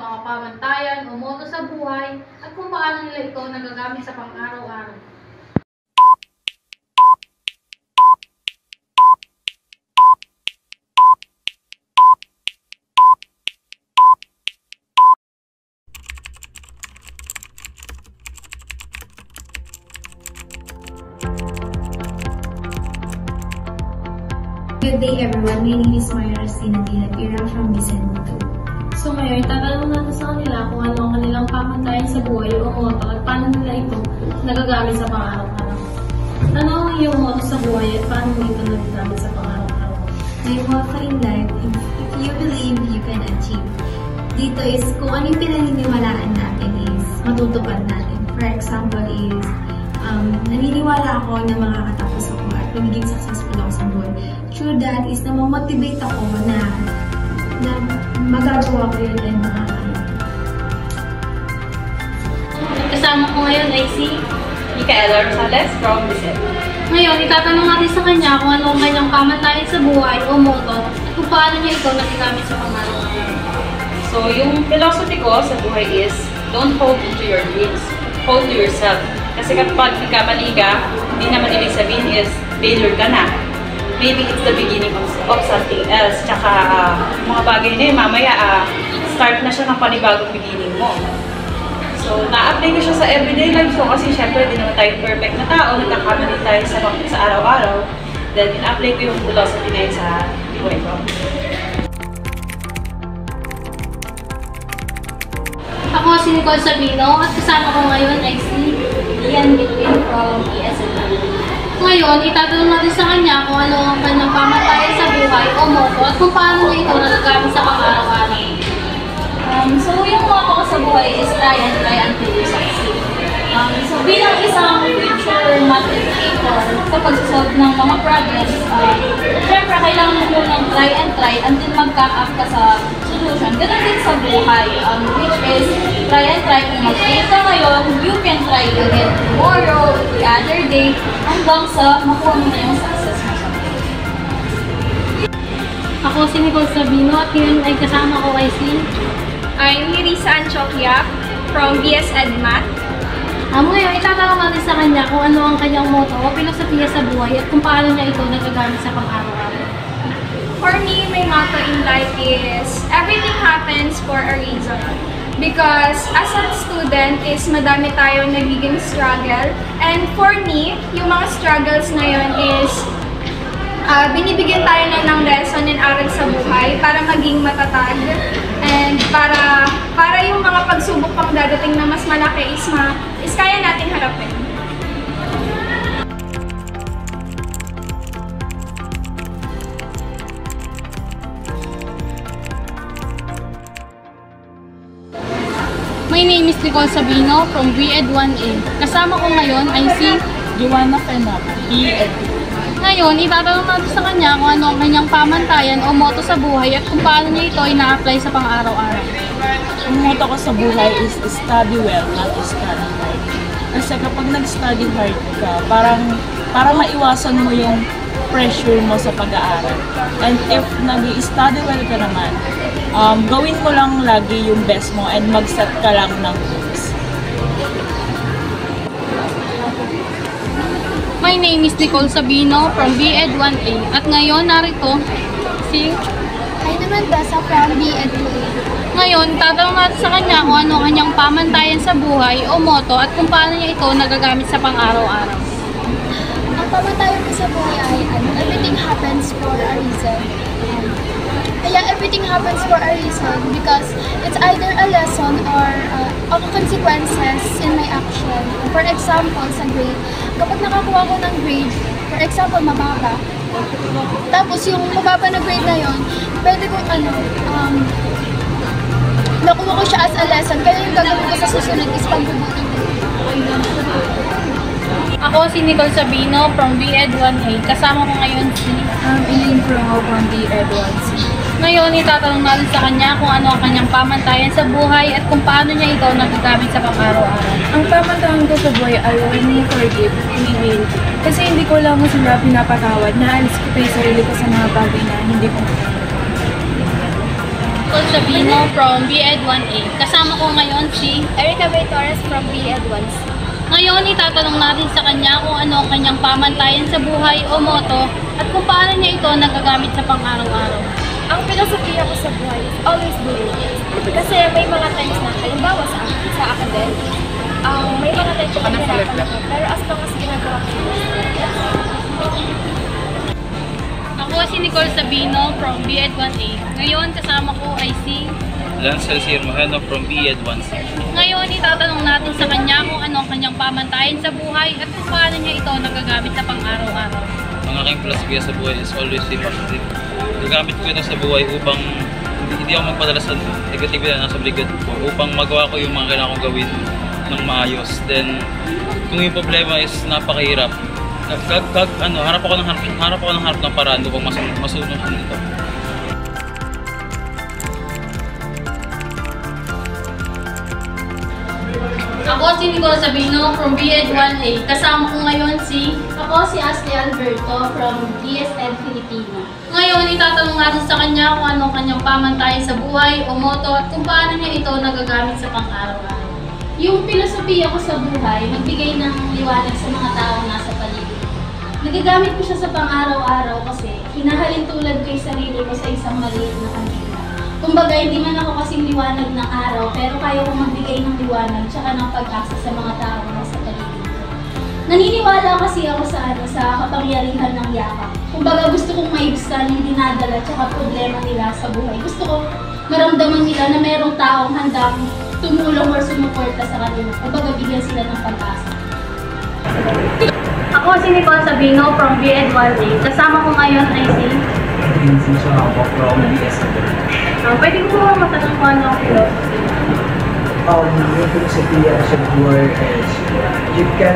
mga pamantayan o moto sa buhay at kung paano nila ito nagagamit sa pang-araw-araw. Good day everyone, my name is Myra Sinadina from Vicente. So ngayon, tatanong natin sa kanila kung ano ang kanilang pamantayan sa buhay o moto at paano nila ito nagagamit sa pang-araw-araw. Ano ang iyong moto sa buhay at paano mo ito nagagamit sa pang-araw-araw? My motto in life is, if you believe, you can achieve. Dito is, kung anong pinaniniwalaan natin is matutupad natin. For example is, naniniwala ako na makakatapos ako at magiging successful ako sa buhay. Through that is na mamotivate ako na magagawa ko yun and makakaya. Kasama ko ngayon ay si Micaela Rosales from Vicente. Ngayon, itatanong natin sa kanya kung ano ang kanyang pamantayan sa buhay o moto at kung paano niya ito nagagamit sa pang-araw-araw. So, yung philosophy ko sa buhay is, don't hold to your dreams, hold to yourself. Kasi kapag nagkamali ka, hindi naman ibig sabihin is failure ka na. Maybe it's the beginning of something else. Tsaka mga bagay na yun, mamaya start na siya ng panibagong beginning mo. So, na-apply ko siya sa everyday life ko kasi syempre di naman tayo perfect na tao, nagkakamali tayo sa araw-araw. Then, in-apply ko yung philosophy na yun sa buhay ko. Ako si Nicole Sabino at kasama ko ngayon ay si Ian Bitwin from ESL. Ngayon, itatanong natin sa kanya kung ano ang kanyang pamantayan sa buhay o moto at kung paano niya ito nagagamit sa pang-araw-araw. So, yung motto ko sa buhay is try until you succeed. So, bilang isang future math educator, kapag solve ng mga problems, syempre, kailangan mo munang try until mag-come up ka sa solution. Ganun din sa buhay, which is try. Kung mag-fail ka ngayon, you can try again tomorrow, the other day, hanggang sa makuha mo na yung success mo sa buhay. Ako si Nicole Sabino at ngayon ay kasama ko ay si I'm Risa Anchoquia from BS EdMath. Ngayon, itatanong natin sa kanya kung ano ang kanyang moto o filosofiya sa buhay at kung paano niya ito nagagamit sa pang-araw-araw. For me, my motto in life is everything happens for a reason. Because as a student is madami tayong nagiging struggle. And for me, yung mga struggles na yun is binibigyan tayo na ng lesson and aral sa buhay para maging matatag. And para yung mga pagsubok pang dadating na mas malaki is kaya natin harapin. My name is Nicole Sabino from BEd 1A. Kasama ko ngayon ay si Joanna Fernanda, BEd. Ngayon, itatanong natin sa kanya kung ano ang kanyang pamantayan o moto sa buhay at kung paano niya ito ina-apply sa pang-araw-araw. Ang motto ko sa buhay is study well, not study hard. Kasi kapag nag-study hard ka, para maiwasan mo yung pressure mo sa pag-aaral. And if nag-study well ka naman, gawin mo lang lagi yung best mo and mag-set ka lang ng goals. My name is Nicole Sabino from BEd 1A at ngayon narito si Hi naman Basa from BEd 2A. Ngayon, tatanong natin sa kanya kung ano ang kanyang pamantayan sa buhay o moto at kung paano niya ito nagagamit sa pang-araw-araw. Ang pamantayan ko sa buhay ay everything happens for a reason. Kaya everything happens for a reason because it's either a lesson or consequences in my action. For example, sa grade, kapag nakakuha ko ng grade, for example, mababa, tapos yung mababa na grade na yon, pwede kong nakuha ko siya as a lesson, kaya yung gagawin ko sa susunod is pagbubuti. Ako si Nicole Sabino from BEd 1A. Kasama ko ngayon si Elaine Pro from BEd 1C. Ngayon, itatanong natin sa kanya kung ano ang kanyang pamantayan sa buhay at kung paano niya ito nagagamit sa pang-araw-araw. Ang pamantayan ko sa buhay ay when you forgive, we will. Kasi hindi ko lang sila pinapatawad, naalis ko tayo sarili ko sa mga bagay na hindi ko Nicole Sabino from BEd 1A. Kasama ko ngayon si Erica Bay Torres from BEd 1C. Ngayon, itatanong natin sa kanya kung ano ang kanyang pamantayan sa buhay o motto at kung paano niya ito nagagamit sa pang-araw-araw. Ang filosofiya ko sa buhay is always believe. Kasi may mga times na, halimbawa sa academics, may mga times na nahirapan ako, pero as long as ginagawa ko Ako si Nicole Sabino from BEd 1A. Ngayon, kasama ko ay si Lance Celsier Moheno from BEd 1C. Ngayon, itatanong natin sa kanya kung ano ang kanyang pamantayan sa buhay at kung paano niya ito nagagamit sa pang-araw-araw. Ang aking philosophy sa buhay is always be positive. Gagamit ko ito sa buhay upang hindi ako magpadala sa negativity na nasa likod ko, upang magawa ko yung mga kailangan kong gawin ng maayos. Then, kung yung problema is napakahirap, harap ako ng paraan upang masunod nito. Ako si Nicole Sabino from BEd 1A. Kasama ko ngayon si Ashley Alberto from DSED Filipino. Ngayon, itatanong natin sa kanya kung ano ang kanyang pamantayan sa buhay o motto at kung paano niya ito nagagamit sa pang-araw-araw. Yung filosofiya ko sa buhay, magbigay ng liwanag sa mga taong nasa paligid. Nagagamit ko siya sa pang-araw-araw kasi hinahalin tulad ko yung sarili ko sa isang maliit na kanila. Kumbaga, hindi man ako kasing liwanag ng araw, pero kaya kong magbigay ng liwanag tsaka ng pag-asa sa mga tao na sa paligid ko. Naniniwala kasi ako sa kapangyarihan ng yakap. Kumbaga, gusto kong maibsan yung dinadala tsaka problema nila sa buhay. Gusto ko maramdaman nila na mayroong taong handang tumulong or sumuporta sa kanila. Kumbaga, bigyan sila ng pag-asa. Ako si Nicole Sabino from BEd 1A. Kasama ko ngayon ay si Vincent Sorapo from DSED. pwede ko ba matanong kung ano ang philosophy? Yung philosophy sa buhay is you can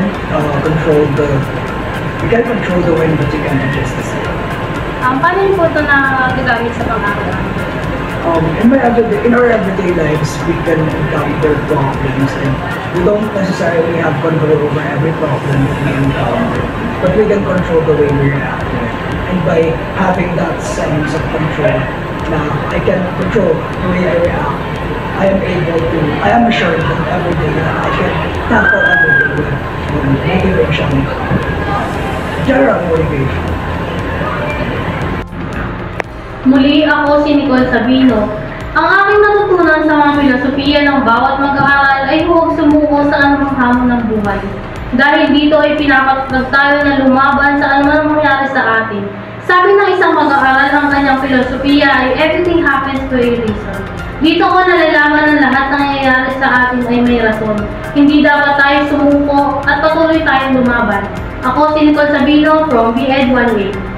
control the wind but you can adjust the sail. Paano yun po ito nagagamit sa pang-araw-araw? In our everyday lives, we can encounter problems and we don't necessarily have control over every problem that we encounter, but we can control the way we react to it. And by having that sense of control, I can control the way I react. I am assured that every day that I can tackle everything with motivation, general motivation. Muli, ako si Nicole Sabino. Ang aking natutunan sa mga filosofiya ng bawat mag-aaral ay huwag sumuko sa anumang hamon ng buhay. Dahil dito ay pinapatag tayo na lumaban sa anumang mangyari sa atin. Sabi ng isang mag-aaral, ang kanyang filosofiya ay everything happens to a reason. Dito ko nalalaman na lahat ng nangyayari sa atin ay may rason. Hindi dapat tayo sumuko at patuloy tayong lumaban. Ako si Nicole Sabino from BEd 1A.